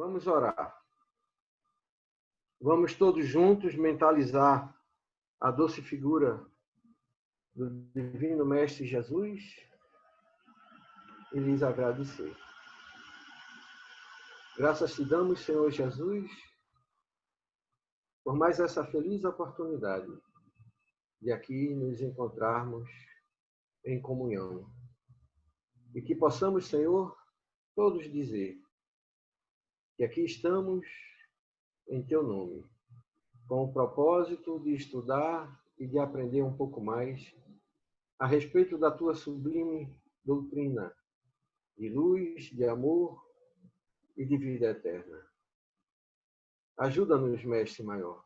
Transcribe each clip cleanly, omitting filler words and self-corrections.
Vamos orar. Vamos todos juntos mentalizar a doce figura do Divino Mestre Jesus e lhes agradecer. Graças te damos, Senhor Jesus, por mais essa feliz oportunidade de aqui nos encontrarmos em comunhão. E que possamos, Senhor, todos dizer que aqui estamos em teu nome, com o propósito de estudar e de aprender um pouco mais a respeito da tua sublime doutrina de luz, de amor e de vida eterna. Ajuda-nos, Mestre Maior.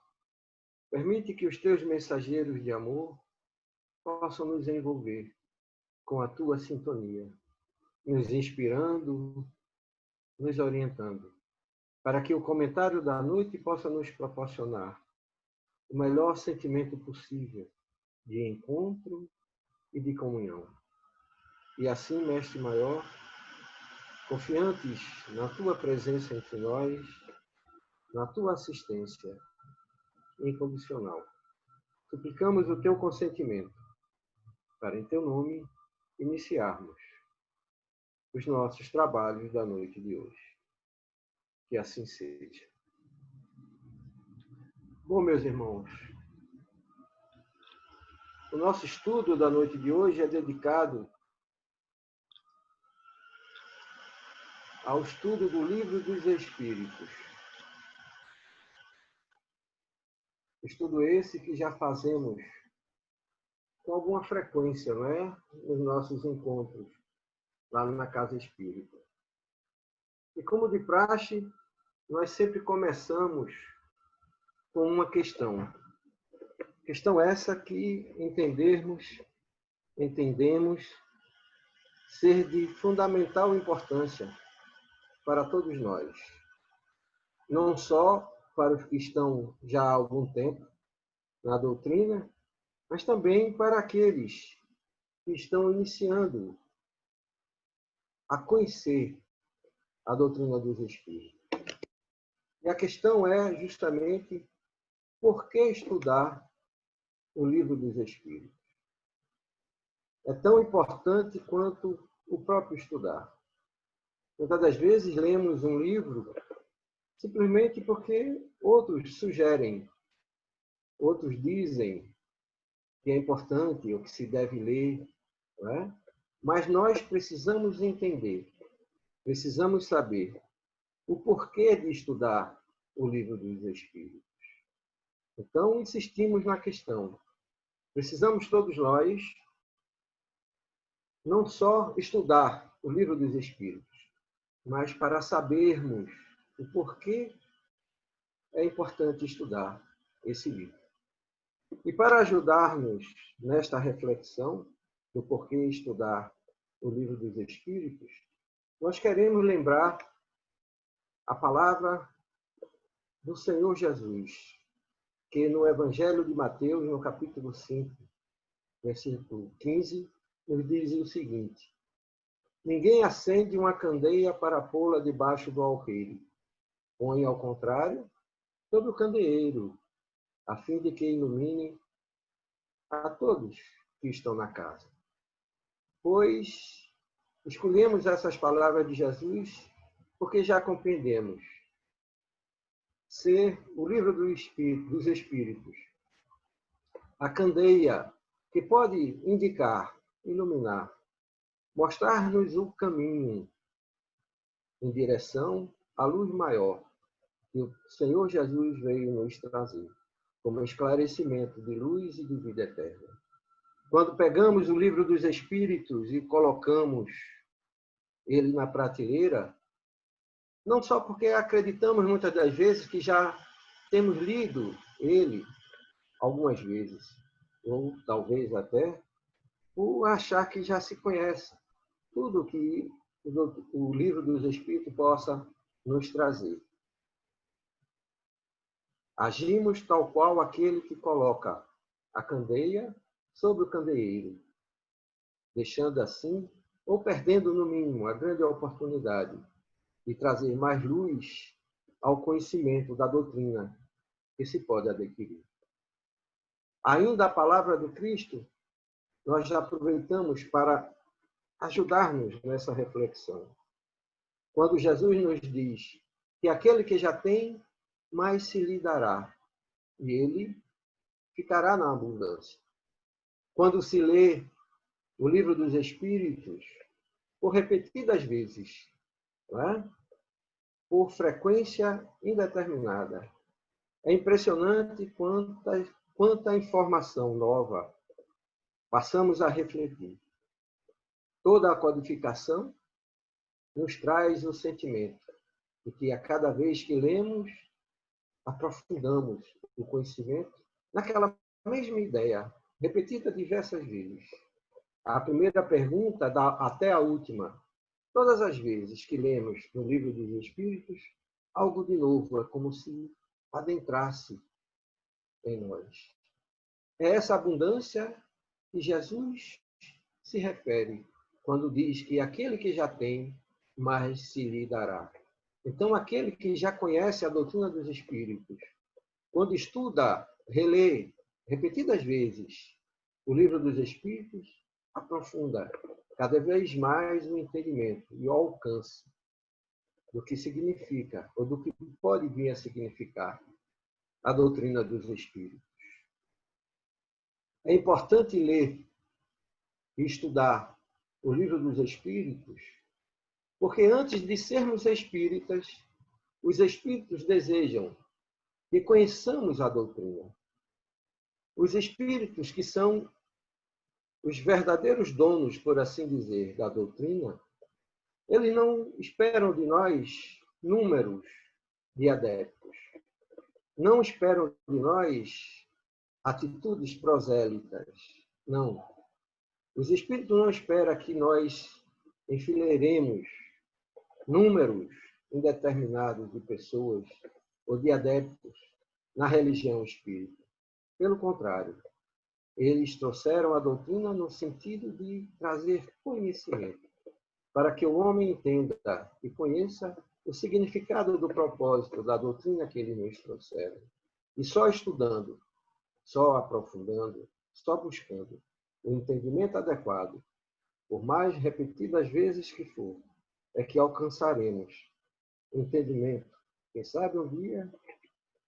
Permite que os teus mensageiros de amor possam nos envolver com a tua sintonia, nos inspirando, nos orientando, para que o comentário da noite possa nos proporcionar o melhor sentimento possível de encontro e de comunhão. E assim, Mestre Maior, confiantes na tua presença entre nós, na tua assistência incondicional, suplicamos o teu consentimento para, em teu nome, iniciarmos os nossos trabalhos da noite de hoje. Que assim seja. Bom, meus irmãos, o nosso estudo da noite de hoje é dedicado ao estudo do Livro dos Espíritos. Estudo esse que já fazemos com alguma frequência, não é? Nos nossos encontros lá na Casa Espírita. E como de praxe, nós sempre começamos com uma questão. Questão essa que entendemos ser de fundamental importância para todos nós. Não só para os que estão já há algum tempo na doutrina, mas também para aqueles que estão iniciando a conhecer a doutrina dos Espíritos. E a questão é justamente por que estudar o Livro dos Espíritos. É tão importante quanto o próprio estudar. Muitas das vezes lemos um livro simplesmente porque outros sugerem, outros dizem que é importante ou que se deve ler, não é? Mas nós precisamos entender, precisamos saber o porquê de estudar o Livro dos Espíritos. Então, insistimos na questão. Precisamos todos nós não só estudar o Livro dos Espíritos, mas para sabermos o porquê é importante estudar esse livro. E para ajudar-nos nesta reflexão do porquê estudar o Livro dos Espíritos, nós queremos lembrar a palavra do Senhor Jesus, que no Evangelho de Mateus, no capítulo 5, versículo 15, nos diz o seguinte: ninguém acende uma candeia para pô-la debaixo do alqueire. Põe, ao contrário, sobre o candeeiro, a fim de que ilumine a todos que estão na casa. Pois escolhemos essas palavras de Jesus porque já compreendemos ser o livro dos Espíritos, a candeia que pode indicar, iluminar, mostrar-nos o caminho em direção à luz maior que o Senhor Jesus veio nos trazer, como esclarecimento de luz e de vida eterna. Quando pegamos o Livro dos Espíritos e colocamos ele na prateleira, não só porque acreditamos muitas das vezes que já temos lido ele algumas vezes, ou talvez até por achar que já se conhece tudo que o Livro dos Espíritos possa nos trazer. Agimos tal qual aquele que coloca a candeia sobre o candeeiro, deixando assim, ou perdendo no mínimo, a grande oportunidade de trazer mais luz ao conhecimento da doutrina que se pode adquirir. Ainda a palavra do Cristo, nós já aproveitamos para ajudar-nos nessa reflexão. Quando Jesus nos diz que aquele que já tem, mais se lhe dará, e ele ficará na abundância. Quando se lê o livro dos Espíritos, por repetidas vezes, não é? Por frequência indeterminada, é impressionante quanta informação nova passamos a refletir. Toda a codificação nos traz o sentimento de que a cada vez que lemos, aprofundamos o conhecimento naquela mesma ideia, repetida diversas vezes. A primeira pergunta até a última. Todas as vezes que lemos no Livro dos Espíritos, algo de novo, é como se adentrasse em nós. É essa abundância que Jesus se refere quando diz que aquele que já tem, mais se lhe dará. Então, aquele que já conhece a doutrina dos Espíritos, quando estuda, relê repetidas vezes o Livro dos Espíritos, aprofunda cada vez mais o entendimento e o alcance do que significa, ou do que pode vir a significar a doutrina dos Espíritos. É importante ler e estudar o Livro dos Espíritos, porque antes de sermos espíritas, os espíritos desejam que conheçamos a doutrina. Os espíritos que são os verdadeiros donos, por assim dizer, da doutrina, eles não esperam de nós números de adeptos. Não esperam de nós atitudes prosélitas. Não. Os espíritos não esperam que nós enfileiremos números indeterminados de pessoas ou de adeptos na religião espírita. Pelo contrário, eles trouxeram a doutrina no sentido de trazer conhecimento, para que o homem entenda e conheça o significado do propósito da doutrina que eles nos trouxeram. E só estudando, só aprofundando, só buscando o entendimento adequado, por mais repetidas vezes que for, é que alcançaremos o entendimento, quem sabe um dia,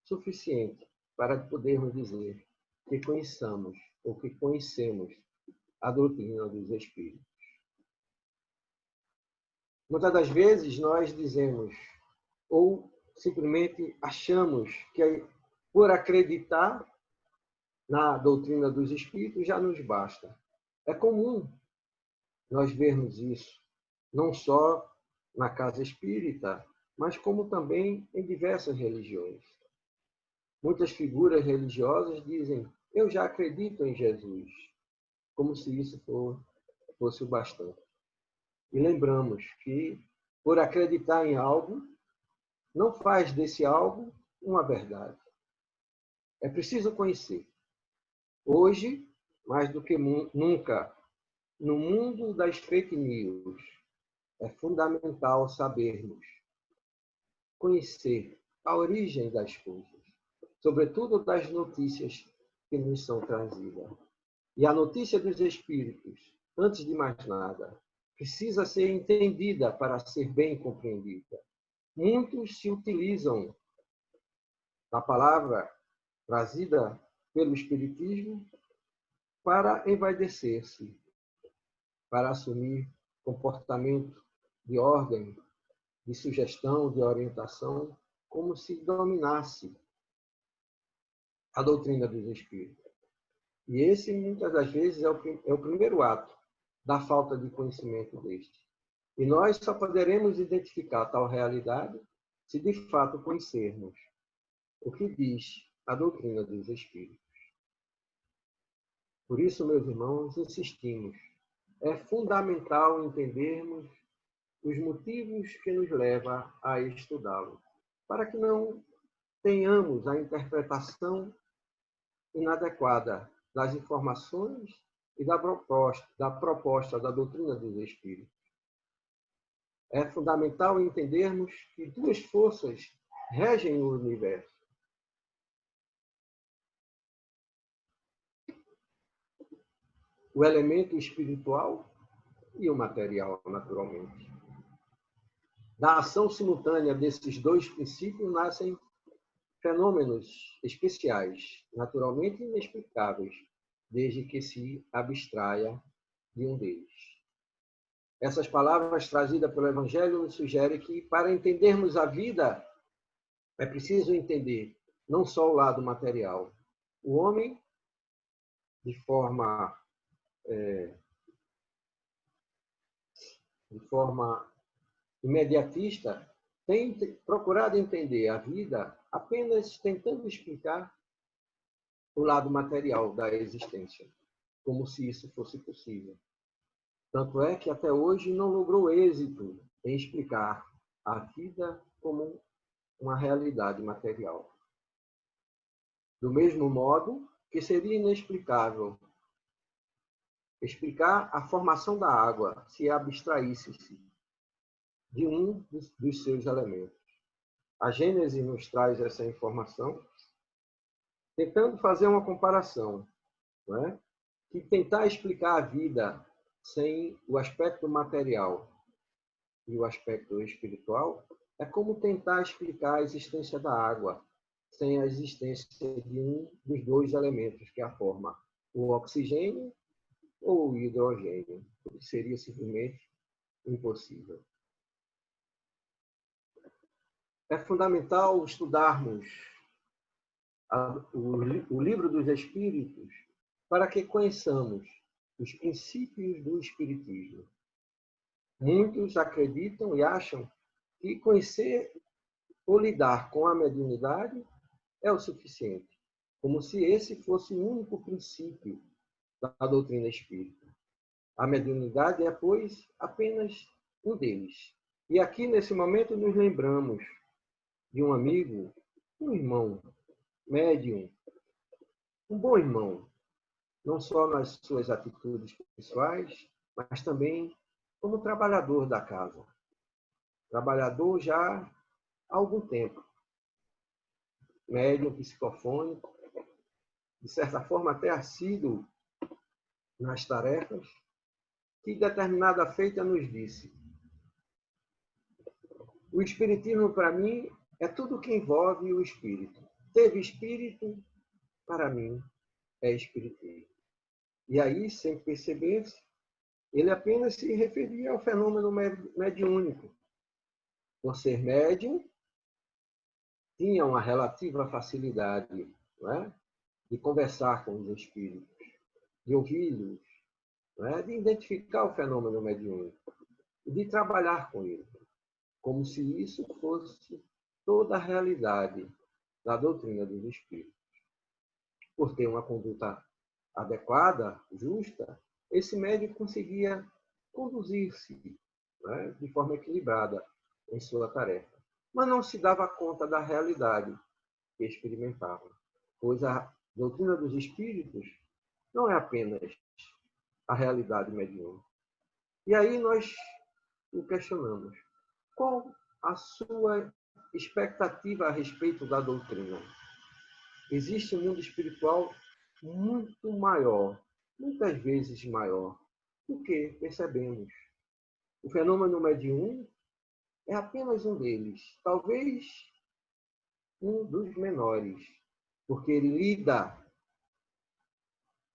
suficiente para podermos dizer que conheçamos ou que conhecemos a doutrina dos Espíritos. Muitas das vezes nós dizemos, ou simplesmente achamos que por acreditar na doutrina dos Espíritos já nos basta. É comum nós vermos isso, não só na casa espírita, mas como também em diversas religiões. Muitas figuras religiosas dizem, eu já acredito em Jesus, como se isso fosse o bastante. E lembramos que, por acreditar em algo, não faz desse algo uma verdade. É preciso conhecer. Hoje, mais do que nunca, no mundo das fake news, é fundamental sabermos conhecer a origem das coisas, sobretudo das notícias que nos são trazidas. E a notícia dos Espíritos, antes de mais nada, precisa ser entendida para ser bem compreendida. Muitos se utilizam da palavra trazida pelo Espiritismo para envaidecer-se, para assumir comportamento de ordem, de sugestão, de orientação, como se dominasse a doutrina dos Espíritos. E esse, muitas das vezes, é o primeiro ato da falta de conhecimento deste. E nós só poderemos identificar tal realidade se de fato conhecermos o que diz a doutrina dos Espíritos. Por isso, meus irmãos, insistimos. É fundamental entendermos os motivos que nos levam a estudá-lo, para que não tenhamos a interpretação inadequada das informações e da proposta da doutrina dos Espíritos. É fundamental entendermos que duas forças regem o universo. O elemento espiritual e o material, naturalmente. Da ação simultânea desses dois princípios nascem fenômenos especiais, naturalmente inexplicáveis, desde que se abstraia de um deles. Essas palavras trazidas pelo Evangelho nos sugerem que, para entendermos a vida, é preciso entender não só o lado material. O homem, de forma imediatista, tem procurado entender a vida apenas tentando explicar o lado material da existência, como se isso fosse possível. Tanto é que até hoje não logrou êxito em explicar a vida como uma realidade material. Do mesmo modo que seria inexplicável explicar a formação da água se abstraísse-se de um dos seus elementos. A Gênese nos traz essa informação, tentando fazer uma comparação, não é? Que tentar explicar a vida sem o aspecto material e o aspecto espiritual é como tentar explicar a existência da água sem a existência de um dos dois elementos que a forma, o oxigênio ou o hidrogênio, o que seria simplesmente impossível. É fundamental estudarmos o livro dos Espíritos para que conheçamos os princípios do Espiritismo. Muitos acreditam e acham que conhecer ou lidar com a mediunidade é o suficiente, como se esse fosse o único princípio da doutrina espírita. A mediunidade é, pois, apenas um deles. E aqui, nesse momento, nos lembramos de um amigo, um irmão, médium, um bom irmão, não só nas suas atitudes pessoais, mas também como trabalhador da casa. Trabalhador já há algum tempo. Médium psicofônico, de certa forma até assíduo nas tarefas, que determinada feita nos disse: o espiritismo, para mim, é tudo que envolve o espírito. Teve espírito, para mim, é espiritismo. E aí, sem perceber-se, ele apenas se referia ao fenômeno mediúnico. Por ser médium, tinha uma relativa facilidade, não é? De conversar com os espíritos, de ouvi-los, não é? De identificar o fenômeno mediúnico e de trabalhar com ele, como se isso fosse toda a realidade da doutrina dos espíritos. Por ter uma conduta adequada, justa, esse médium conseguia conduzir-se, né, de forma equilibrada em sua tarefa, mas não se dava conta da realidade que experimentava, pois a doutrina dos espíritos não é apenas a realidade mediúnica. E aí nós o questionamos: qual a sua expectativa a respeito da doutrina? Existe um mundo espiritual muito maior, muitas vezes maior, do que percebemos. O fenômeno mediúnico é apenas um deles, talvez um dos menores, porque ele lida,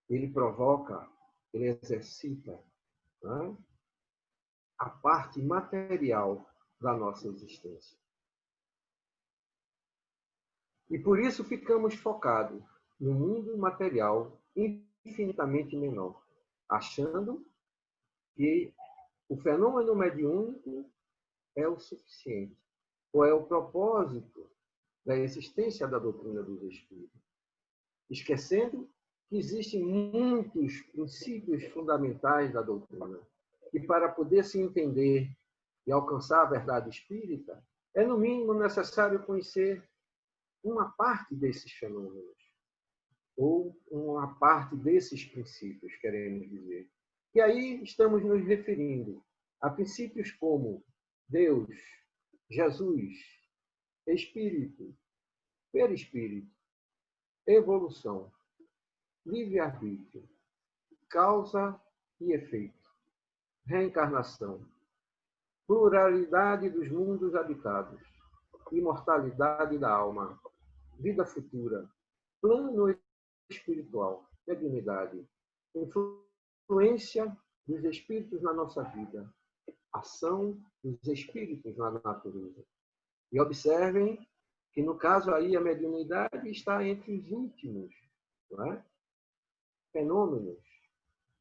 ele provoca, ele exercita, né, a parte material da nossa existência. E por isso ficamos focados no mundo material infinitamente menor, achando que o fenômeno mediúnico é o suficiente, ou é o propósito da existência da doutrina dos Espíritos, esquecendo que existem muitos princípios fundamentais da doutrina, e para poder se entender e alcançar a verdade espírita, é no mínimo necessário conhecer uma parte desses fenômenos, ou uma parte desses princípios, queremos dizer. E aí estamos nos referindo a princípios como Deus, Jesus, espírito, perispírito, evolução, livre-arbítrio, causa e efeito, reencarnação, pluralidade dos mundos habitados, imortalidade da alma, vida futura, plano espiritual, mediunidade, influência dos espíritos na nossa vida, ação dos espíritos na natureza. E observem que, no caso aí, a mediunidade está entre os últimos, não é? Fenômenos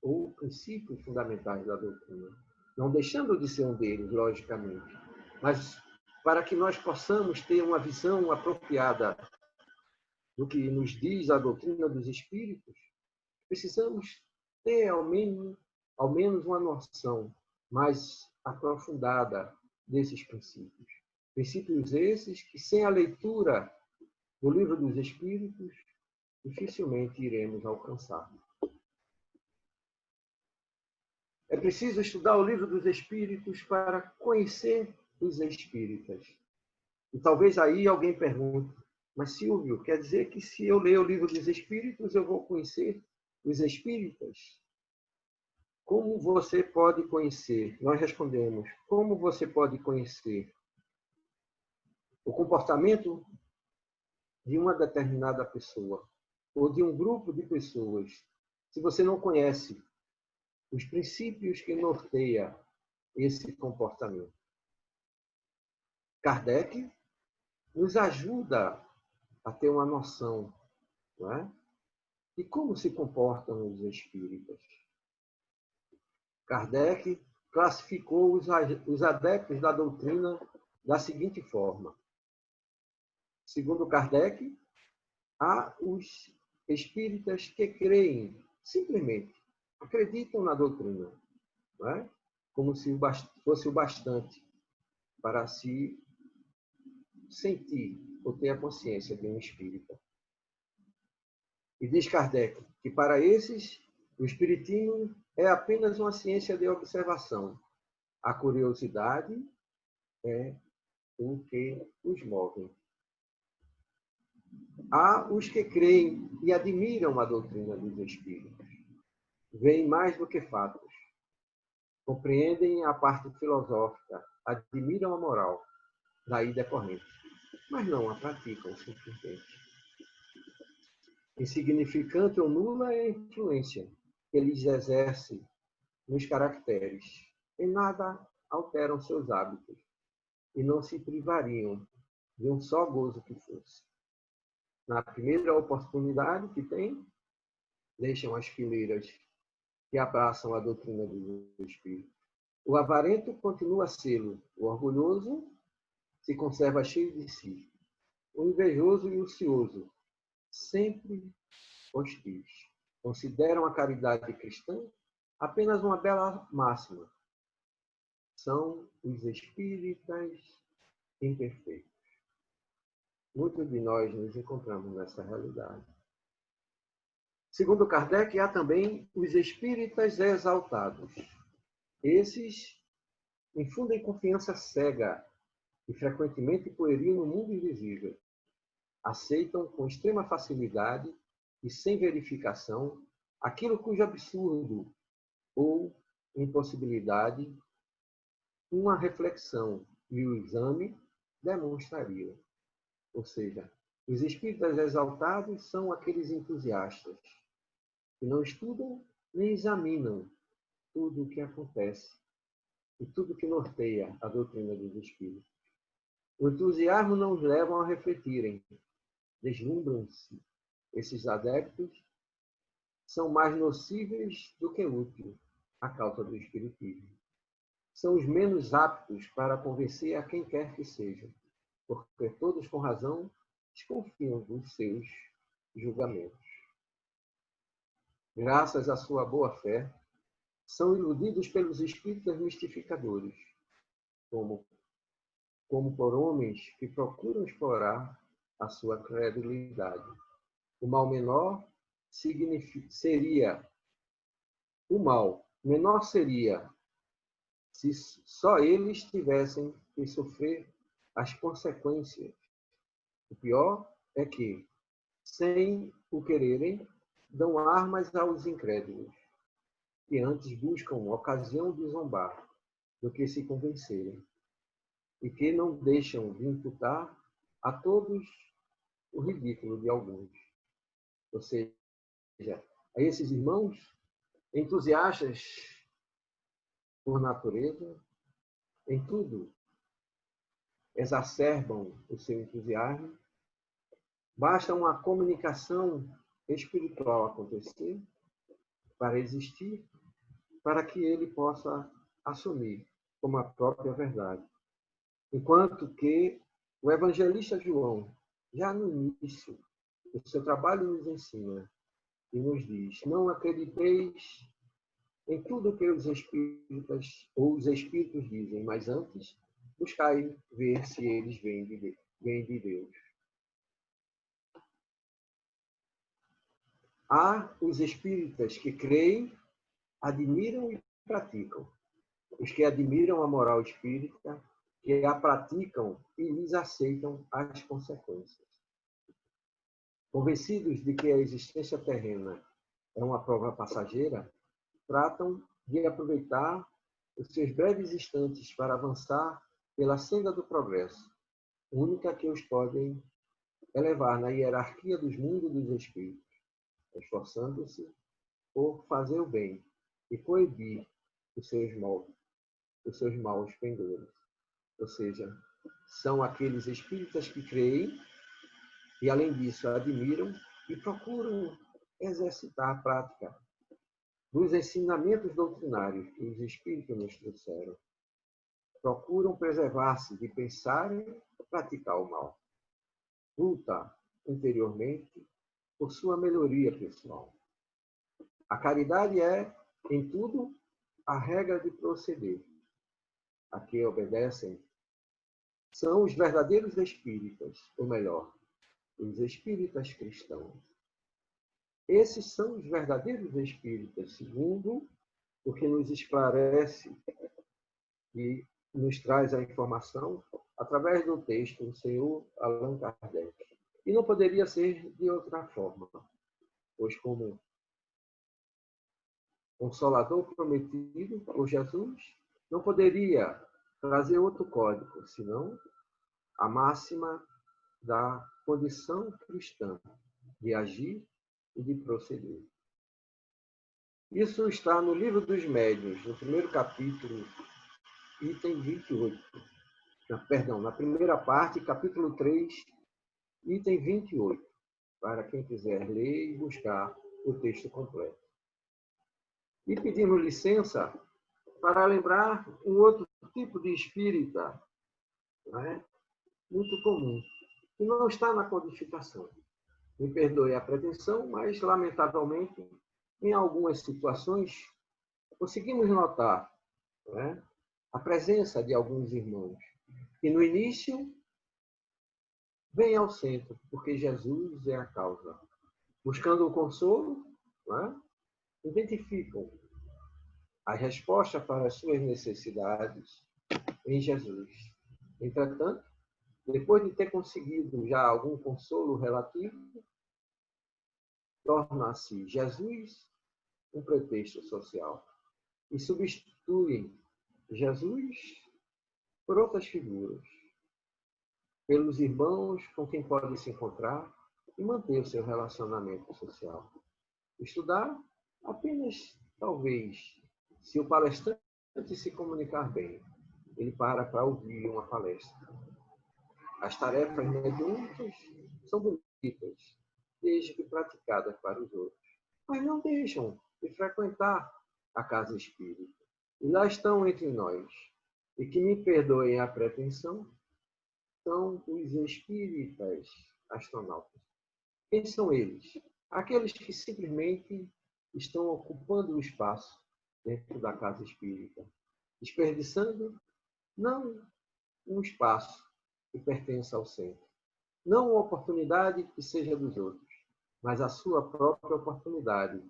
ou princípios fundamentais da doutrina. Não deixando de ser um deles, logicamente, mas para que nós possamos ter uma visão apropriada do que nos diz a doutrina dos espíritos, precisamos ter ao menos uma noção mais aprofundada desses princípios. Princípios esses que, sem a leitura do Livro dos Espíritos, dificilmente iremos alcançar. É preciso estudar o Livro dos Espíritos para conhecer os espíritas. E talvez aí alguém pergunte, mas Silvio, quer dizer que se eu ler o Livro dos Espíritos, eu vou conhecer os espíritas? Como você pode conhecer? Nós respondemos, como você pode conhecer o comportamento de uma determinada pessoa ou de um grupo de pessoas, se você não conhece os princípios que norteiam esse comportamento? Kardec nos ajuda a ter uma noção, não é? De como se comportam os espíritas. Kardec classificou os adeptos da doutrina da seguinte forma. Segundo Kardec, há os espíritas que creem, simplesmente, acreditam na doutrina, não é? Como se fosse o bastante para se sentir ou ter a consciência de um espírita. E diz Kardec que para esses, o espiritismo é apenas uma ciência de observação. A curiosidade é o que os move. Há os que creem e admiram a doutrina dos espíritos. Veem mais do que fatos. Compreendem a parte filosófica, admiram a moral, daí decorrente, mas não a praticam simplesmente. Insignificante ou nula é a influência que eles exercem nos caracteres. Em nada alteram seus hábitos e não se privariam de um só gozo que fosse. Na primeira oportunidade que tem, deixam as fileiras que abraçam a doutrina do Espírito. O avarento continua a sê-lo, o orgulhoso se conserva cheio de si, o invejoso e o ocioso, sempre hostis. Consideram a caridade cristã apenas uma bela máxima. São os espíritas imperfeitos. Muitos de nós nos encontramos nessa realidade. Segundo Kardec, há também os espíritas exaltados. Esses infundem confiança cega e frequentemente pueril no mundo invisível. Aceitam com extrema facilidade e sem verificação aquilo cujo absurdo ou impossibilidade uma reflexão e o exame demonstrariam. Ou seja, os espíritas exaltados são aqueles entusiastas que não estudam nem examinam tudo o que acontece e tudo que norteia a doutrina dos espíritos. O entusiasmo não os leva a refletirem, deslumbram-se. Esses adeptos são mais nocíveis do que úteis à causa do espiritismo. São os menos aptos para convencer a quem quer que seja, porque todos, com razão, desconfiam dos seus julgamentos. Graças à sua boa-fé, são iludidos pelos espíritas mistificadores, como por homens que procuram explorar a sua credulidade. O mal menor seria o mal menor seria se só eles tivessem que sofrer as consequências O pior é que, sem o quererem, dão armas aos incrédulos, que antes buscam ocasião de zombar do que se convencerem, e que não deixam de imputar a todos o ridículo de alguns. Ou seja, a esses irmãos entusiastas por natureza, em tudo exacerbam o seu entusiasmo, basta uma comunicação espiritual acontecer para existir, para que ele possa assumir como a própria verdade. Enquanto que o evangelista João, já no início do seu trabalho, nos ensina e nos diz: não acrediteis em tudo que os espíritas ou os espíritos dizem, mas antes buscai ver se eles vêm de Deus. Há os espíritas que creem, admiram e praticam. Os que admiram a moral espírita, que a praticam e lhes aceitam as consequências. Convencidos de que a existência terrena é uma prova passageira, tratam de aproveitar os seus breves instantes para avançar pela senda do progresso, única que os podem elevar na hierarquia dos mundos dos espíritos, esforçando-se por fazer o bem e coibir os seus maus pendores. Ou seja, são aqueles espíritas que creem e, além disso, admiram e procuram exercitar a prática dos ensinamentos doutrinários que os espíritos nos trouxeram. Procuram preservar-se de pensar e praticar o mal. Luta interiormente por sua melhoria pessoal. A caridade é, em tudo, a regra de proceder. A que obedecem são os verdadeiros espíritas, ou melhor, os espíritas cristãos. Esses são os verdadeiros espíritas, segundo o que nos esclarece e nos traz a informação através do texto do senhor Allan Kardec. E não poderia ser de outra forma, pois como Consolador prometido por Jesus, não poderia trazer outro código, senão a máxima da condição cristã de agir e de proceder. Isso está no Livro dos Médiuns, no primeiro capítulo, item 28. Na primeira parte, capítulo 3, item 28, para quem quiser ler e buscar o texto completo. E pedimos licença para lembrar um outro tipo de espírita, não é? Muito comum, que não está na codificação. Me perdoe a pretensão, mas, lamentavelmente, em algumas situações, conseguimos notar, não é, a presença de alguns irmãos que, no início, vêm ao centro, porque Jesus é a causa. Buscando o consolo, não é, identificam a resposta para as suas necessidades em Jesus. Entretanto, depois de ter conseguido já algum consolo relativo, torna-se Jesus um pretexto social e substituem Jesus por outras figuras, pelos irmãos com quem pode se encontrar e manter o seu relacionamento social. Estudar apenas, talvez, se o palestrante se comunicar bem, ele para ouvir uma palestra. As tarefas mediúnicas são bonitas, desde que praticadas para os outros, mas não deixam de frequentar a casa espírita. E lá estão entre nós. E que me perdoem a pretensão, são os espíritas astronautas. Quem são eles? Aqueles que simplesmente estão ocupando o espaço dentro da casa espírita, desperdiçando não um espaço que pertence ao centro, não uma oportunidade que seja dos outros, mas a sua própria oportunidade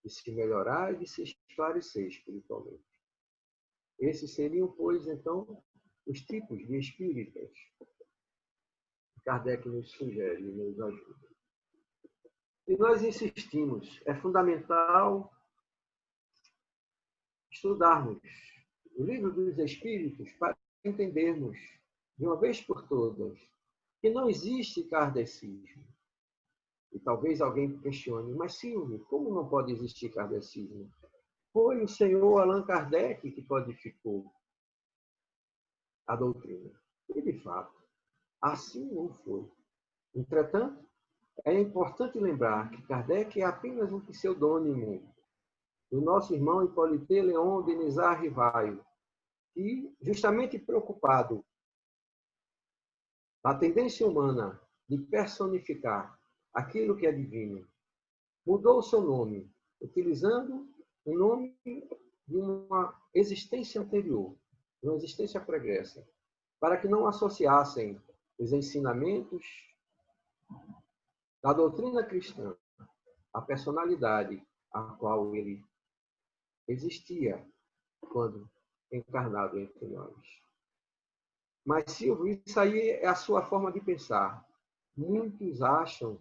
de se melhorar e de se esclarecer espiritualmente. Esses seriam, pois, então, os tipos de espíritas. Kardec nos sugere e nos ajuda. E nós insistimos, é fundamental estudarmos o Livro dos Espíritos para entendermos, de uma vez por todas, que não existe kardecismo. E talvez alguém questione, mas Silvio, como não pode existir kardecismo? Foi o senhor Allan Kardec que codificou a doutrina. E, de fato, assim não foi. Entretanto, é importante lembrar que Kardec é apenas um pseudônimo do nosso irmão Hippolyte Léon Denisard Rivaio, que, justamente preocupado na tendência humana de personificar aquilo que é divino, mudou o seu nome, utilizando o nome de uma existência anterior, de uma existência pregressa, para que não associassem os ensinamentos da doutrina cristã à personalidade a qual ele existia quando encarnado entre nós. Mas, Silvio, isso aí é a sua forma de pensar. Muitos acham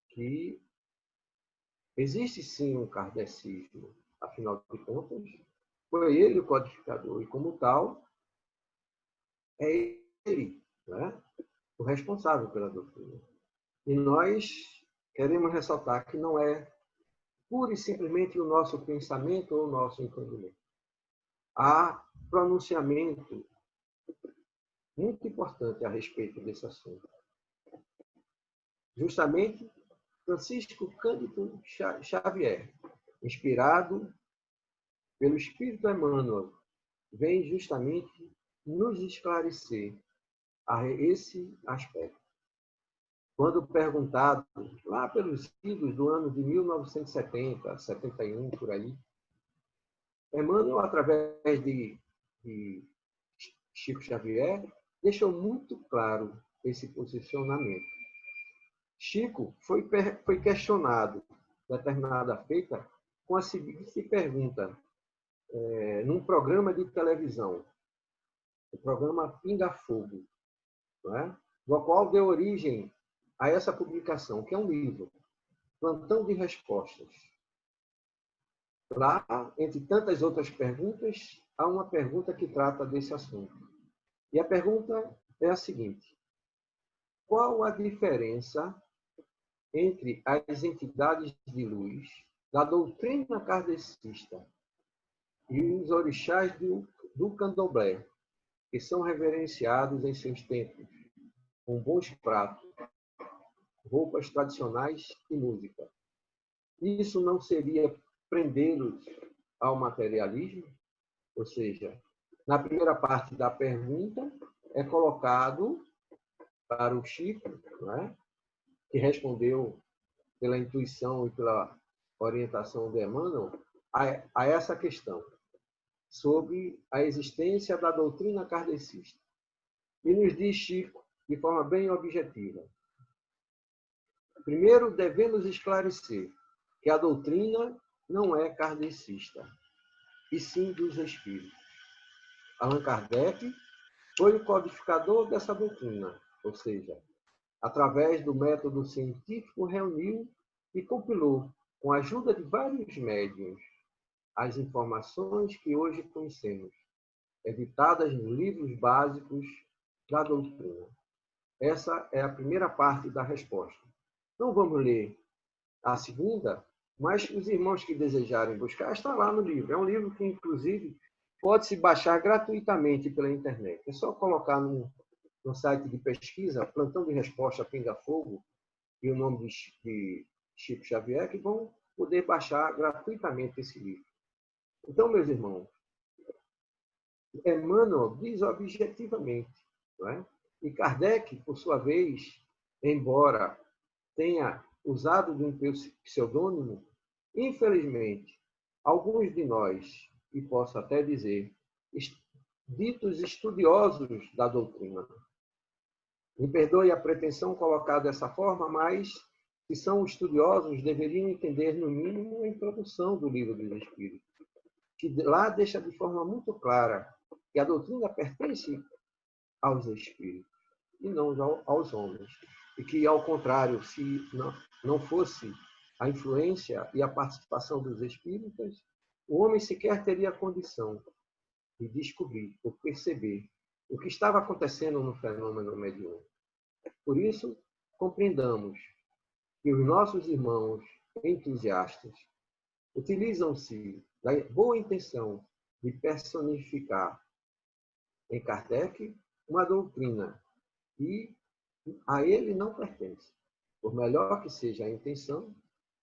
que existe sim um kardecismo. Afinal de contas, foi ele o codificador e, como tal, é ele, né, o responsável pela doutrina. E nós queremos ressaltar que não é pura e simplesmente o nosso pensamento ou o nosso entendimento. Há pronunciamento muito importante a respeito desse assunto. Justamente, Francisco Cândido Xavier, inspirado pelo Espírito Emmanuel, vem justamente nos esclarecer a esse aspecto. Quando perguntado, lá pelos idos do ano de 1970, 71, por aí, Emmanuel, através de Chico Xavier, deixou muito claro esse posicionamento. Chico foi questionado, determinada feita, com a seguinte pergunta, num programa de televisão, o programa Pinga Fogo, não é? Do qual deu origem a essa publicação, que é um livro, Plantão de Respostas. Lá, entre tantas outras perguntas, há uma pergunta que trata desse assunto. E a pergunta é a seguinte: qual a diferença entre as entidades de luz da doutrina kardecista e os orixás do candomblé, que são reverenciados em seus templos, com bons pratos, roupas tradicionais e música? Isso não seria prendê-los ao materialismo? Ou seja, na primeira parte da pergunta é colocado para o Chico, não é? Que respondeu pela intuição e pela orientação de Emmanuel, a essa questão sobre a existência da doutrina kardecista. E nos diz Chico, de forma bem objetiva: primeiro, devemos esclarecer que a doutrina não é kardecista, e sim dos espíritos. Allan Kardec foi o codificador dessa doutrina, ou seja, através do método científico, reuniu e compilou, com a ajuda de vários médiuns, as informações que hoje conhecemos, editadas nos livros básicos da doutrina. Essa é a primeira parte da resposta. Não vamos ler a segunda, mas os irmãos que desejarem buscar, está lá no livro. É um livro que, inclusive, pode-se baixar gratuitamente pela internet. É só colocar no site de pesquisa, Plantão de Resposta Pinga Fogo, e o nome de Chico Xavier, que vão poder baixar gratuitamente esse livro. Então, meus irmãos, Emmanuel diz objetivamente, não é? E Kardec, por sua vez, embora tenha usado de um pseudônimo, infelizmente, alguns de nós, e posso até dizer, ditos estudiosos da doutrina, me perdoe a pretensão colocada dessa forma, mas, se são estudiosos, deveriam entender, no mínimo, a introdução do Livro dos Espíritos, que lá deixa de forma muito clara que a doutrina pertence aos Espíritos. e não aos homens. E que, ao contrário, se não fosse a influência e a participação dos espíritas, o homem sequer teria a condição de descobrir ou perceber o que estava acontecendo no fenômeno mediúnico. Por isso, compreendamos que os nossos irmãos entusiastas utilizam-se da boa intenção de personificar em Kardec uma doutrina que a ele não pertence. Por melhor que seja a intenção,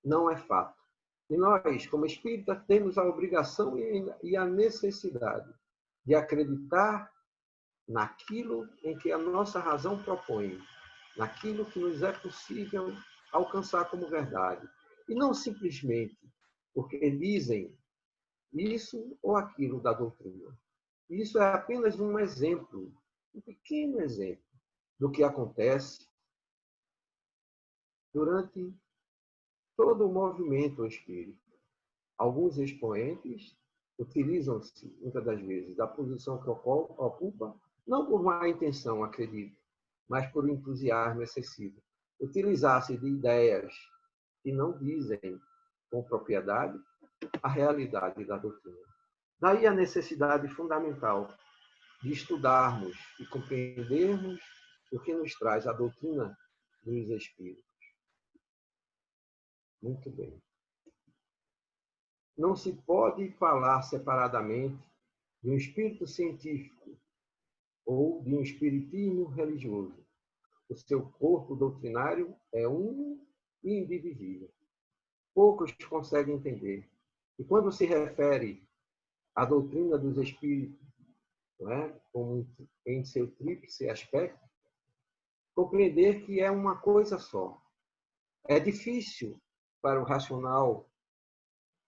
não é fato. E nós, como espíritas, temos a obrigação e a necessidade de acreditar naquilo em que a nossa razão propõe, naquilo que nos é possível alcançar como verdade. E não simplesmente porque dizem isso ou aquilo da doutrina. Isso é apenas um exemplo, um pequeno exemplo do que acontece durante todo o movimento espírita. Alguns expoentes utilizam-se, muitas das vezes, da posição que ocupa, não por má intenção, acredito, mas por entusiasmo excessivo. Utilizar-se de ideias que não dizem com propriedade a realidade da doutrina. Daí a necessidade fundamental de estudarmos e compreendermos o que nos traz a doutrina dos Espíritos. Muito bem. Não se pode falar separadamente de um espírito científico ou de um espiritismo religioso. O seu corpo doutrinário é um e indivisível. Poucos conseguem entender. E quando se refere à doutrina dos espíritos, não é? Como em seu tríplice aspecto, compreender que é uma coisa só. É difícil para o racional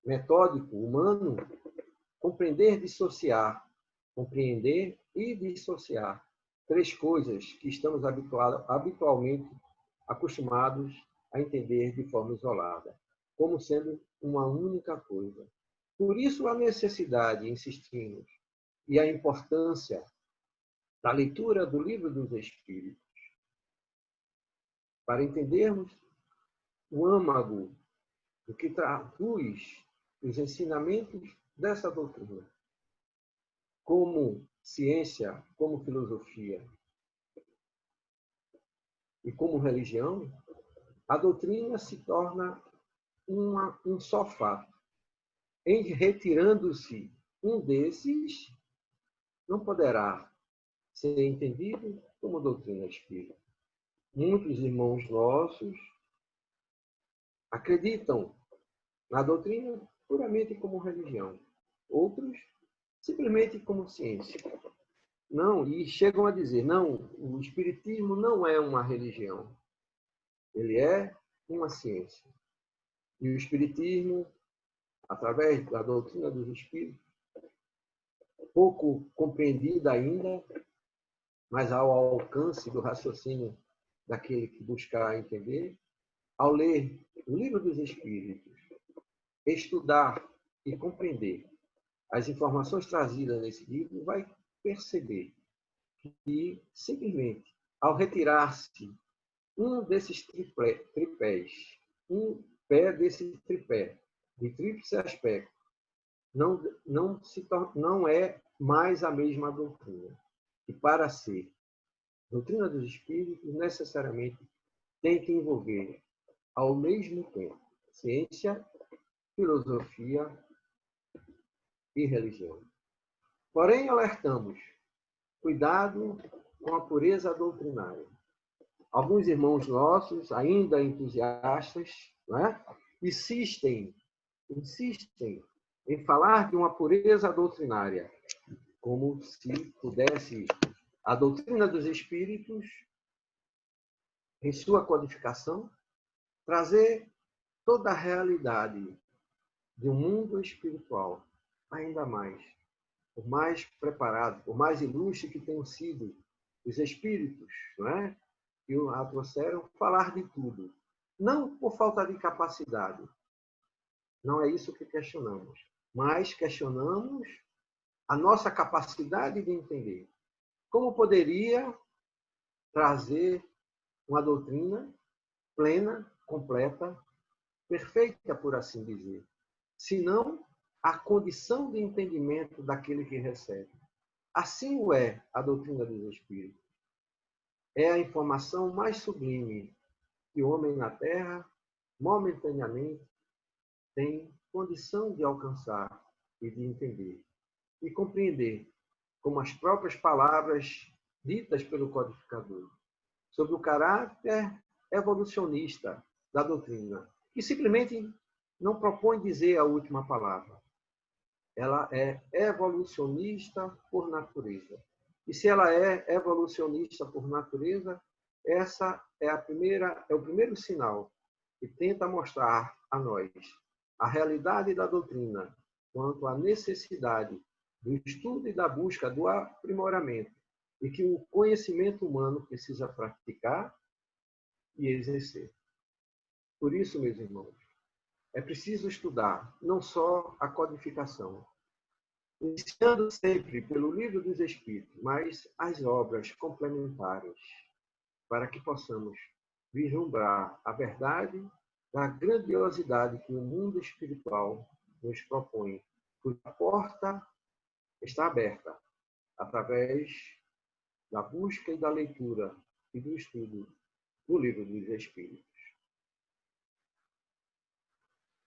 metódico humano compreender e dissociar três coisas que estamos habitualmente acostumados a entender de forma isolada, como sendo uma única coisa. Por isso, a necessidade, insistimos, e a importância da leitura do Livro dos Espíritos, para entendermos o âmago do que traduz os ensinamentos dessa doutrina, como ciência, como filosofia e como religião. A doutrina se torna um só fato. Em retirando-se um desses, não poderá ser entendido como doutrina espírita. Muitos irmãos nossos acreditam na doutrina puramente como religião. Outros, simplesmente como ciência. Não, e chegam a dizer, não, o espiritismo não é uma religião. Ele é uma ciência. E o espiritismo, através da doutrina dos espíritos, pouco compreendida ainda, mas ao alcance do raciocínio daquele que buscar entender, ao ler o Livro dos Espíritos, estudar e compreender as informações trazidas nesse livro, vai perceber que, simplesmente, ao retirar-se um desses tripés, um pé desse tripé, de tríplice aspecto, não é mais a mesma doutrina. E para ser doutrina dos espíritos, necessariamente tem que envolver, ao mesmo tempo, ciência, filosofia e religião. Porém, alertamos, cuidado com a pureza doutrinária. Alguns irmãos nossos, ainda entusiastas, né, insistem em falar de uma pureza doutrinária, como se pudesse a doutrina dos espíritos, em sua codificação, trazer toda a realidade de um mundo espiritual, ainda mais, por mais preparado, por mais ilustre que tenham sido os espíritos, não é? Que a trouxeram, falar de tudo. Não por falta de capacidade, não é isso que questionamos, mas questionamos a nossa capacidade de entender. Como poderia trazer uma doutrina plena, completa, perfeita, por assim dizer, senão a condição de entendimento daquele que recebe. Assim o é a doutrina dos Espíritos. É a informação mais sublime que o homem na Terra, momentaneamente, tem condição de alcançar e de entender. E compreender, como as próprias palavras ditas pelo codificador, sobre o caráter evolucionista da doutrina, que simplesmente não propõe dizer a última palavra. Ela é evolucionista por natureza. E se ela é evolucionista por natureza, essa é o primeiro sinal que tenta mostrar a nós a realidade da doutrina quanto à necessidade do estudo e da busca do aprimoramento, e que o conhecimento humano precisa praticar e exercer. Por isso, meus irmãos, é preciso estudar não só a codificação, iniciando sempre pelo Livro dos Espíritos, mas as obras complementares, para que possamos vislumbrar a verdade da grandiosidade que o mundo espiritual nos propõe, cuja porta está aberta através da busca e da leitura e do estudo do Livro dos Espíritos.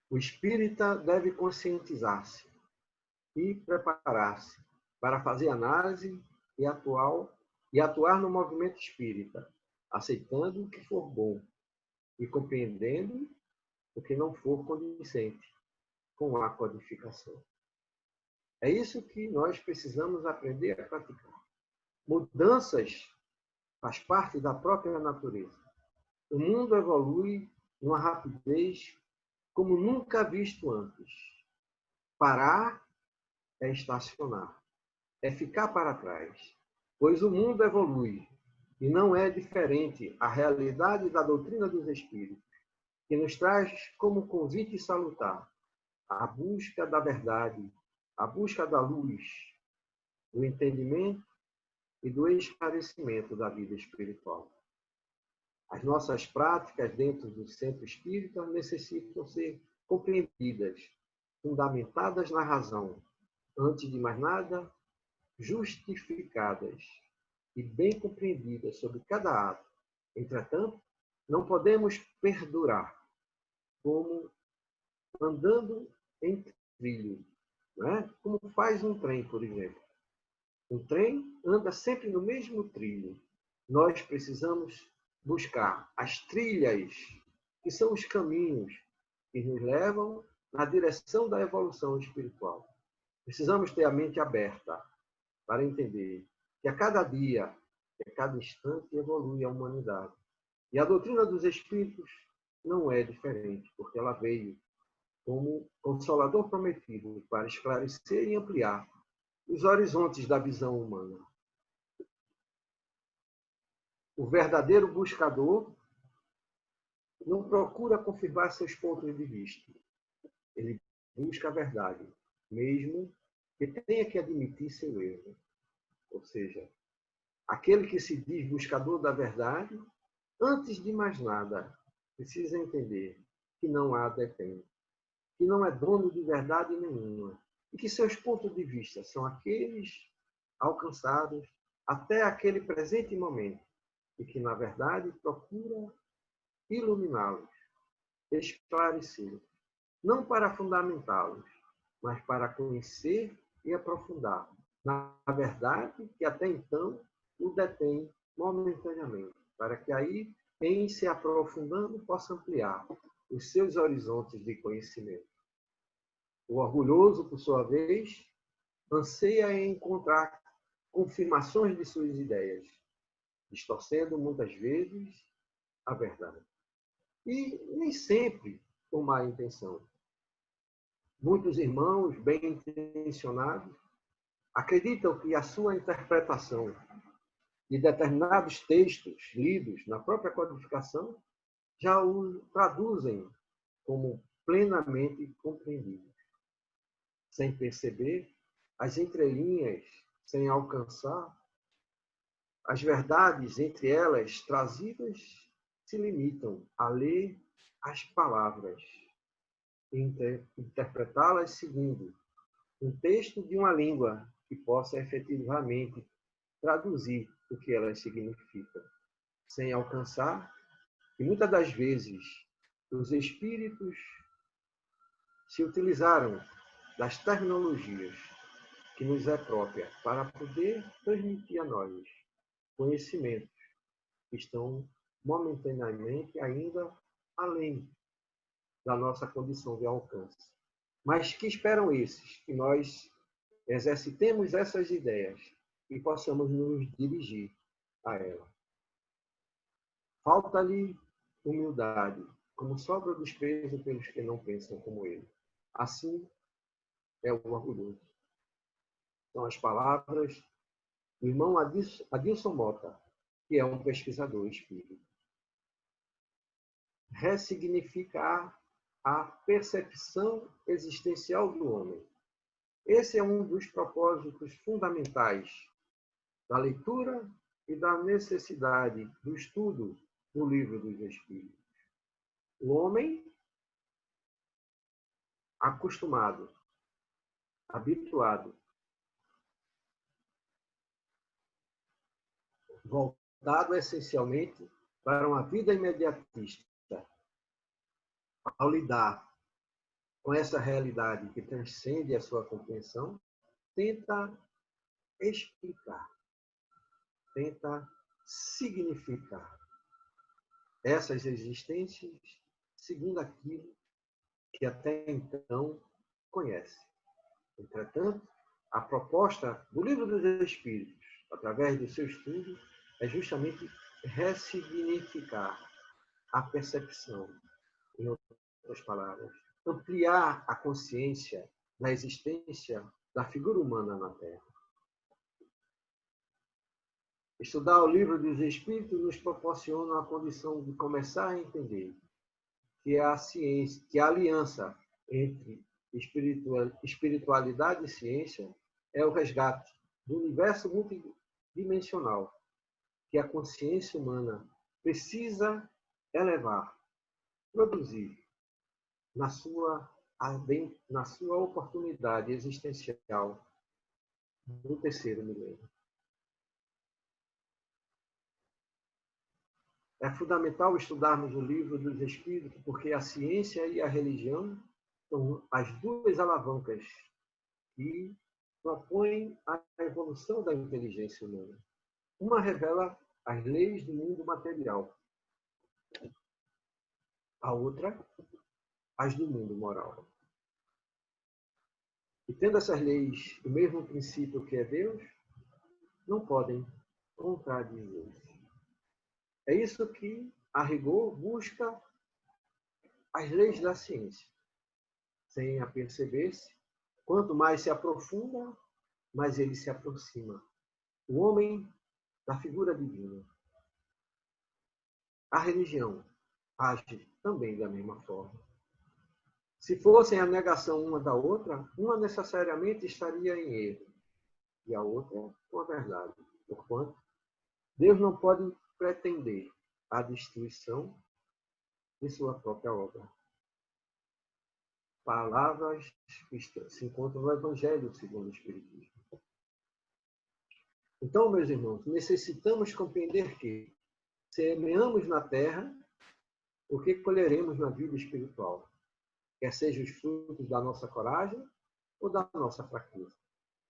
O espírita deve conscientizar-se e preparar-se para fazer análise e atuar no movimento espírita, aceitando o que for bom e compreendendo o que não for condizente com a codificação. É isso que nós precisamos aprender a praticar. Mudanças faz parte da própria natureza. O mundo evolui numa rapidez como nunca visto antes. Parar é estacionar, é ficar para trás, pois o mundo evolui e não é diferente a realidade da doutrina dos Espíritos, que nos traz como convite salutar a busca da verdade, a busca da luz, do entendimento e do esclarecimento da vida espiritual. As nossas práticas dentro do centro espírita necessitam ser compreendidas, fundamentadas na razão, antes de mais nada, justificadas e bem compreendidas sobre cada ato. Entretanto, não podemos perdurar como andando em trilho, não é? Como faz um trem, por exemplo. Um trem anda sempre no mesmo trilho. Nós precisamos buscar as trilhas, que são os caminhos que nos levam na direção da evolução espiritual. Precisamos ter a mente aberta para entender que a cada dia, que a cada instante evolui a humanidade. E a doutrina dos Espíritos não é diferente, porque ela veio como consolador prometido para esclarecer e ampliar os horizontes da visão humana. O verdadeiro buscador não procura confirmar seus pontos de vista. Ele busca a verdade, mesmo que tenha que admitir seu erro. Ou seja, aquele que se diz buscador da verdade, antes de mais nada, precisa entender que não a detém, que não é dono de verdade nenhuma, e que seus pontos de vista são aqueles alcançados até aquele presente momento, e que, na verdade, procura iluminá-los, esclarecê-los, não para fundamentá-los, mas para conhecer e aprofundar, na verdade que até então o detém momentaneamente, para que aí, em se aprofundando, possa ampliar os seus horizontes de conhecimento. O orgulhoso, por sua vez, anseia em encontrar confirmações de suas ideias, distorcendo muitas vezes a verdade. E nem sempre com má intenção. Muitos irmãos bem-intencionados acreditam que a sua interpretação de determinados textos lidos na própria codificação já o traduzem como plenamente compreendidos, sem perceber as entrelinhas, sem alcançar As verdades entre elas trazidas se limitam a ler as palavras e interpretá-las segundo um texto de uma língua que possa efetivamente traduzir o que elas significam, sem alcançar que muitas das vezes os espíritos se utilizaram das terminologias que nos é própria para poder transmitir a nós conhecimentos que estão momentaneamente ainda além da nossa condição de alcance. Mas que esperam esses? Que nós exercitemos essas ideias e possamos nos dirigir a ela. Falta-lhe humildade, como sobra o desprezo pelos que não pensam como ele. Assim é o orgulhoso. São as palavras do irmão Adilson Mota, que é um pesquisador espírita. Ressignificar a percepção existencial do homem. Esse é um dos propósitos fundamentais da leitura e da necessidade do estudo do Livro dos Espíritos. O homem acostumado, habituado, voltado essencialmente para uma vida imediatista, ao lidar com essa realidade que transcende a sua compreensão, tenta explicar, tenta significar essas existências segundo aquilo que até então conhece. Entretanto, a proposta do Livro dos Espíritos, através do seu estudo, é justamente ressignificar a percepção, em outras palavras, ampliar a consciência da existência da figura humana na Terra. Estudar o Livro dos Espíritos nos proporciona a condição de começar a entender que a ciência, que a aliança entre espiritualidade e ciência é o resgate do universo multidimensional que a consciência humana precisa elevar, produzir na sua oportunidade existencial no terceiro milênio. É fundamental estudarmos o Livro dos Espíritos, porque a ciência e a religião são as duas alavancas que propõem a evolução da inteligência humana. Uma revela as leis do mundo material, a outra, as do mundo moral. E tendo essas leis o mesmo princípio que é Deus, não podem contradizer-se. É isso que, a rigor, busca as leis da ciência. Sem aperceber-se, quanto mais se aprofunda, mais ele se aproxima. O homem da figura divina. A religião age também da mesma forma. Se fossem a negação uma da outra, uma necessariamente estaria em erro, e a outra com a verdade. Porquanto, Deus não pode pretender a destruição de sua própria obra. Palavras que se encontram no Evangelho segundo o Espiritismo. Então, meus irmãos, necessitamos compreender que semeamos na terra o que colheremos na vida espiritual, quer sejam os frutos da nossa coragem ou da nossa fraqueza.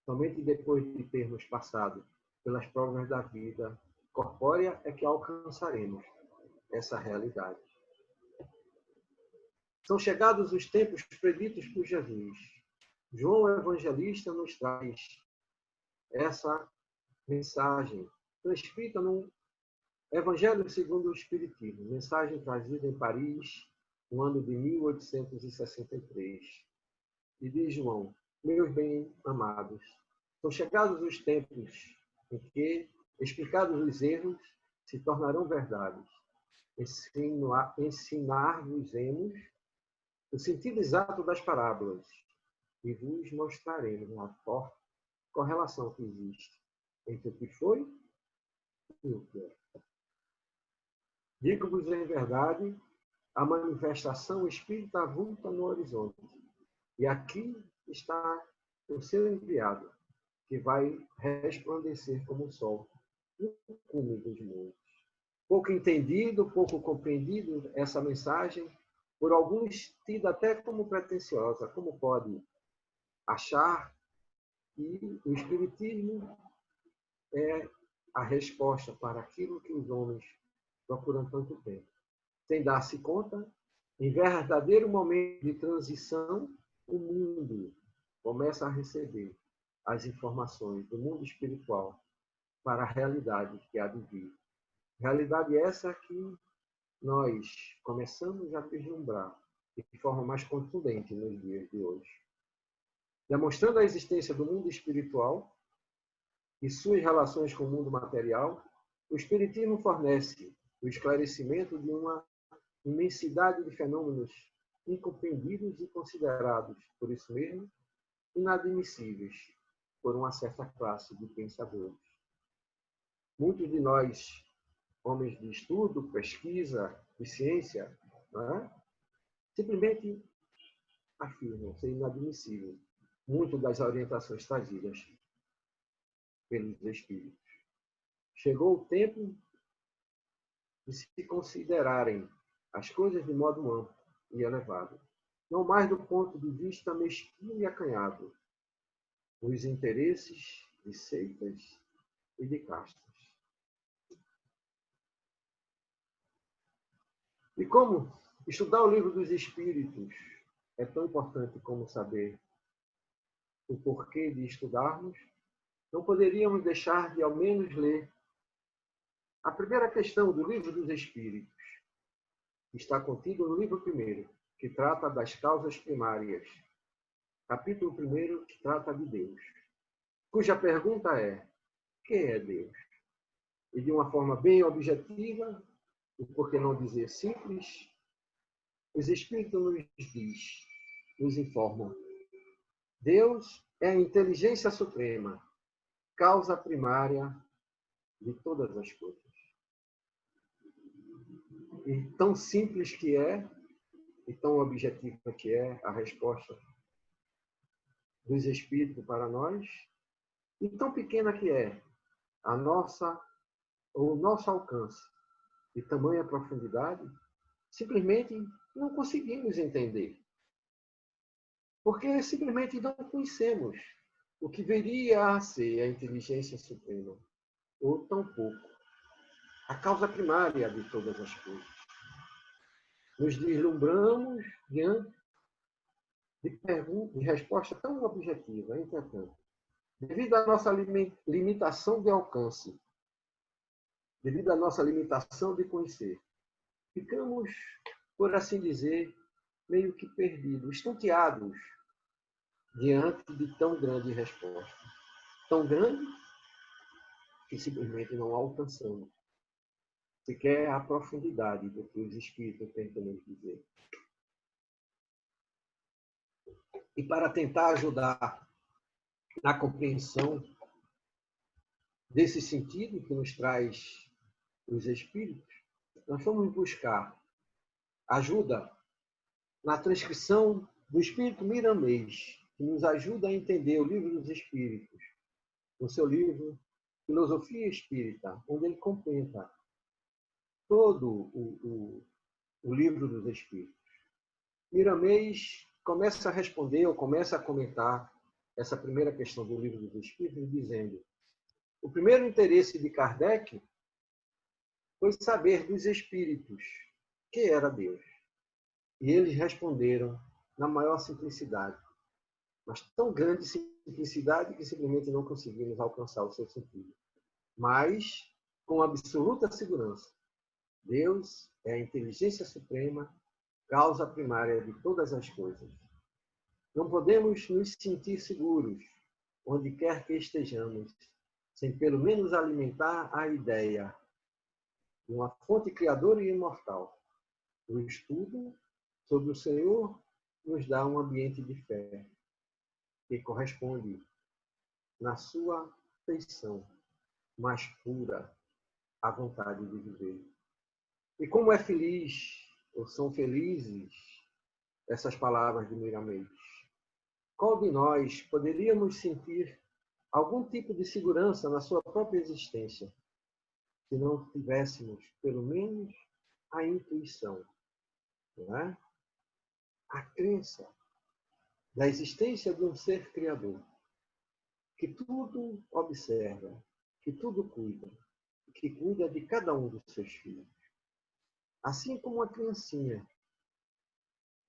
Somente depois de termos passado pelas provas da vida corpórea é que alcançaremos essa realidade. São chegados os tempos preditos por Jesus. João Evangelista nos traz essa mensagem transcrita no Evangelho segundo o Espiritismo, mensagem trazida em Paris, no ano de 1863. E diz João: meus bem-amados, são chegados os tempos em que, explicados os erros, se tornarão verdades. Ensinar-vos-emos o sentido exato das parábolas e vos mostraremos a forte correlação que existe entre o que foi o que é. Digo-vos em verdade, a manifestação espírita avulta no horizonte. E aqui está o seu enviado, que vai resplandecer como o sol no cume dos mundos. Pouco entendido, pouco compreendido essa mensagem, por alguns tida até como pretensiosa. Como pode achar que o Espiritismo é a resposta para aquilo que os homens procuram tanto tempo? Sem dar-se conta, em verdadeiro momento de transição, o mundo começa a receber as informações do mundo espiritual para a realidade que há de vir. Realidade essa que nós começamos a vislumbrar de forma mais contundente nos dias de hoje. Demonstrando a existência do mundo espiritual e suas relações com o mundo material, o Espiritismo fornece o esclarecimento de uma imensidade de fenômenos incompreendidos e considerados, por isso mesmo, inadmissíveis por uma certa classe de pensadores. Muitos de nós, homens de estudo, pesquisa, de ciência, não é? Simplesmente afirmam ser inadmissível muito das orientações trazidas pelos espíritos. Chegou o tempo de se considerarem as coisas de modo amplo e elevado, não mais do ponto de vista mesquinho e acanhado, os interesses de seitas e de castas. E como estudar o livro dos Espíritos é tão importante como saber o porquê de estudarmos, não poderíamos deixar de ao menos ler a primeira questão do livro dos Espíritos, que está contido no livro 1º, que trata das causas primárias. Capítulo 1º, que trata de Deus, cuja pergunta é: que é Deus? E de uma forma bem objetiva, e por que não dizer simples, os Espíritos nos informam. Deus é a inteligência suprema, causa primária de todas as coisas. E tão simples que é, e tão objetiva que é a resposta dos Espíritos para nós, e tão pequena que é o nosso alcance de tamanha profundidade, simplesmente não conseguimos entender. Porque simplesmente não conhecemos o que viria a ser a inteligência suprema, ou tampouco a causa primária de todas as coisas. Nos deslumbramos diante de resposta tão objetiva, entretanto, devido à nossa limitação de alcance, devido à nossa limitação de conhecer, ficamos, por assim dizer, meio que perdidos, estonteados diante de tão grande resposta. Tão grande que simplesmente não alcançamos sequer a profundidade do que os Espíritos tentam nos dizer. E para tentar ajudar na compreensão desse sentido que nos traz os Espíritos, nós vamos buscar ajuda na transcrição do Espírito Miramês, que nos ajuda a entender o Livro dos Espíritos, no seu livro Filosofia Espírita, onde ele comenta todo o Livro dos Espíritos. Miramês começa a responder, ou começa a comentar essa primeira questão do Livro dos Espíritos, dizendo: o primeiro interesse de Kardec foi saber dos espíritos que era Deus. E eles responderam na maior simplicidade, mas tão grande simplicidade que simplesmente não conseguimos alcançar o seu sentido. Mas, com absoluta segurança, Deus é a inteligência suprema, causa primária de todas as coisas. Não podemos nos sentir seguros, onde quer que estejamos, sem pelo menos alimentar a ideia de uma fonte criadora e imortal. O estudo sobre o Senhor nos dá um ambiente de fé, que corresponde na sua feição mais pura a vontade de viver. E como é feliz, ou são felizes, essas palavras de Miramês. Qual de nós poderíamos sentir algum tipo de segurança na sua própria existência, se não tivéssemos, pelo menos, a intuição, não é? A crença da existência de um ser criador, que tudo observa, que tudo cuida, que cuida de cada um dos seus filhos. Assim como a criancinha,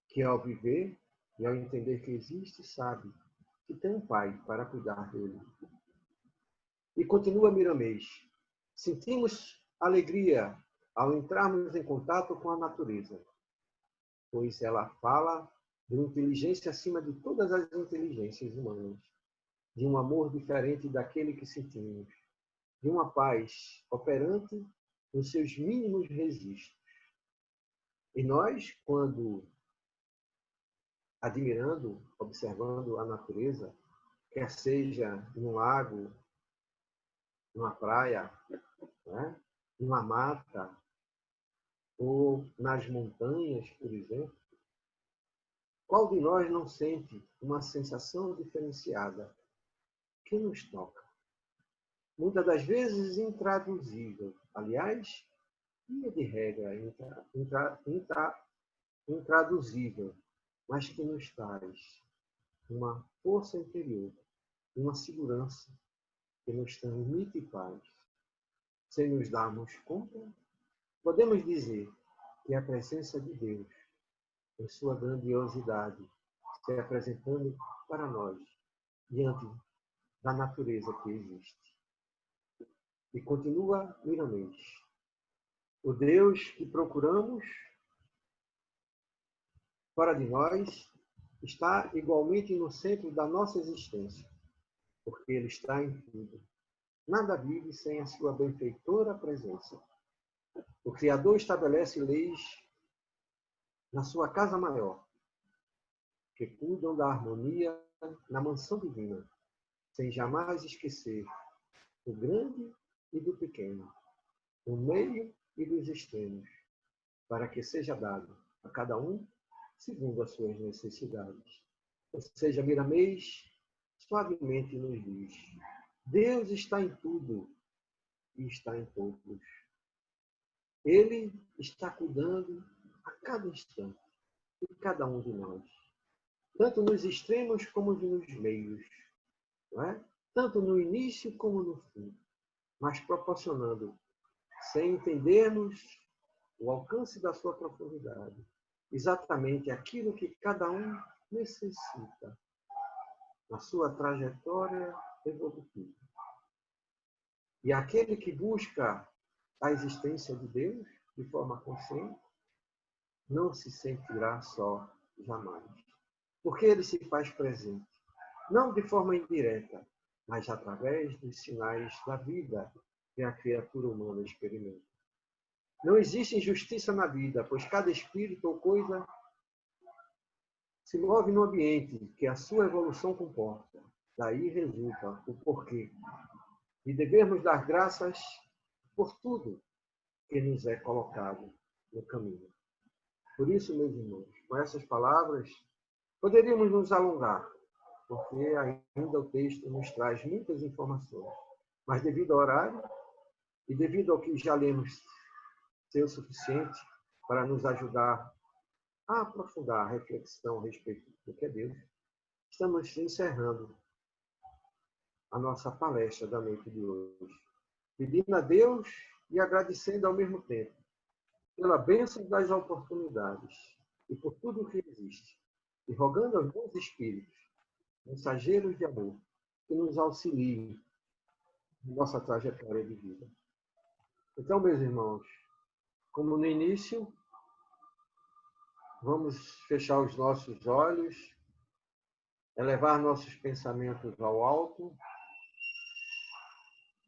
que ao viver e ao entender que existe, sabe que tem um pai para cuidar dele. E continua Miramês. Sentimos alegria ao entrarmos em contato com a natureza, pois ela fala de uma inteligência acima de todas as inteligências humanas, de um amor diferente daquele que sentimos, de uma paz operante nos seus mínimos registros. E nós, quando admirando, observando a natureza, quer seja num lago, numa praia, né? Numa mata, ou nas montanhas, por exemplo, qual de nós não sente uma sensação diferenciada que nos toca? Muitas das vezes intraduzível, aliás, via de regra, intraduzível, mas que nos traz uma força interior, uma segurança que nos transmite paz. Sem nos darmos conta, podemos dizer que a presença de Deus, em sua grandiosidade, se apresentando para nós, diante da natureza que existe. E continua Miramês. O Deus que procuramos fora de nós está igualmente no centro da nossa existência, porque Ele está em tudo. Nada vive sem a sua benfeitora presença. O Criador estabelece leis na sua casa maior, que cuidam da harmonia na mansão divina, sem jamais esquecer do grande e do pequeno, do meio e dos extremos, para que seja dado a cada um segundo as suas necessidades. Ou seja, Miramês suavemente nos diz: Deus está em tudo e está em todos. Ele está cuidando a cada instante de cada um de nós, tanto nos extremos como nos meios, não é? Tanto no início como no fim, mas proporcionando, sem entendermos o alcance da sua profundidade, exatamente aquilo que cada um necessita na sua trajetória evolutiva. E aquele que busca a existência de Deus de forma consciente não se sentirá só jamais, porque ele se faz presente, não de forma indireta, mas através dos sinais da vida que a criatura humana experimenta. Não existe injustiça na vida, pois cada espírito ou coisa se move no ambiente que a sua evolução comporta. Daí resulta o porquê de devermos dar graças por tudo que nos é colocado no caminho. Por isso, meus irmãos, com essas palavras, poderíamos nos alongar, porque ainda o texto nos traz muitas informações. Mas devido ao horário e devido ao que já lemos ser o suficiente para nos ajudar a aprofundar a reflexão a respeito do que é Deus, estamos encerrando a nossa palestra da noite de hoje, pedindo a Deus e agradecendo ao mesmo tempo pela bênção das oportunidades e por tudo o que existe, e rogando aos bons espíritos, mensageiros de amor, que nos auxiliem em nossa trajetória de vida. Então, meus irmãos, como no início, vamos fechar os nossos olhos, elevar nossos pensamentos ao alto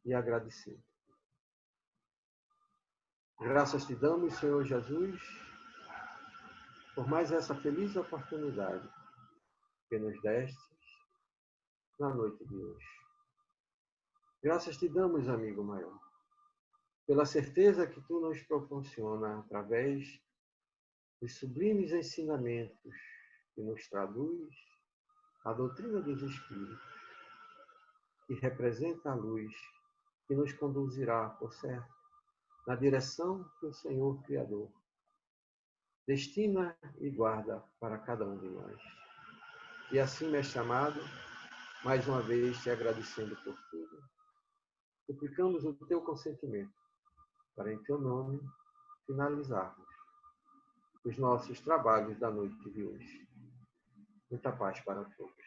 e agradecer. Graças te damos, Senhor Jesus, por mais essa feliz oportunidade que nos deste na noite de hoje. Graças te damos, amigo maior, pela certeza que tu nos proporciona através dos sublimes ensinamentos que nos traduz a doutrina dos Espíritos, que representa a luz que nos conduzirá, por certo, na direção que o Senhor Criador destina e guarda para cada um de nós. E assim, mestre amado, mais uma vez te agradecendo por tudo, suplicamos o teu consentimento para, em teu nome, finalizarmos os nossos trabalhos da noite de hoje. Muita paz para todos.